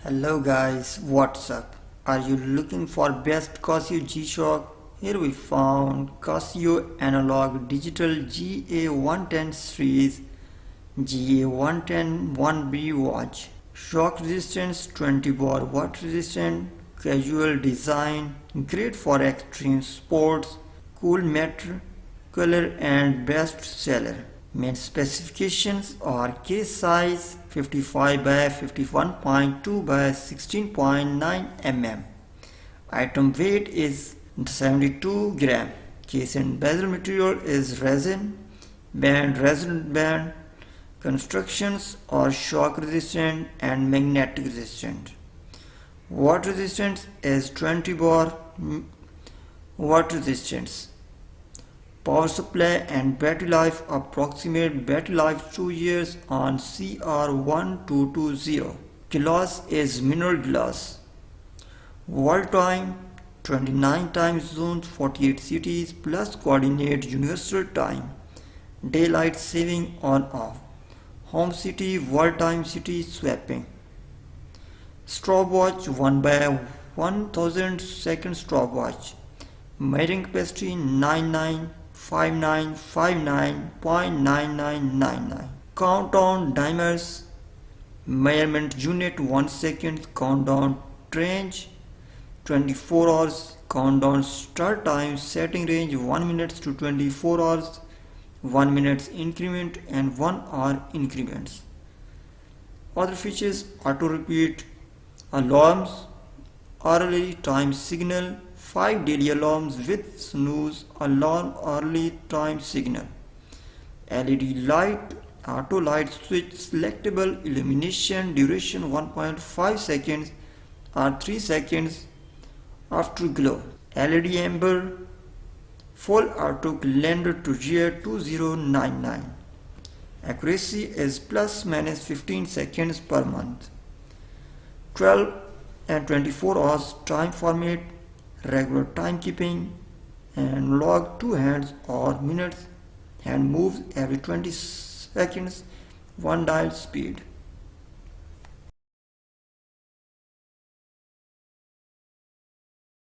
Hello guys, what's up? Are you looking for best Casio G-Shock? Here we found Casio Analog Digital GA110 series GA110-1B watch. Shock resistance 20 bar, watt resistant, casual design, great for extreme sports, cool matte color and best seller. Main specifications are case size 55 by 51.2 by 16.9 mm. Item weight is 72 gram. Case and bezel material is resin band. Constructions are shock resistant and magnetic resistant. Watt resistance is 20 bar watt resistance. Power supply and battery life approximate battery life 2 years on CR1220. Glass is mineral glass. Wall time 29 time zones 48 cities plus coordinate universal time. Daylight saving on off. Home city wall time city swapping. Stopwatch 1 by 1000 second stopwatch. Measuring capacity 995959.9999. Countdown dimers. Measurement unit 1 second. Countdown range 24 hours. Countdown start time setting range 1 minute to 24 hours. 1 minute increment and 1 hour increments. Other features: auto repeat alarms, hourly time signal, 5 daily alarms with snooze alarm hourly time signal, LED light, auto light switch, selectable illumination, duration 1.5 seconds or 3 seconds after glow, LED amber, full auto calendar to year 2099. Accuracy is plus minus 15 seconds per month. 12 and 24 hours time format, regular timekeeping, and log 2 hands or minutes, hand moves every 20 seconds, 1 dial speed.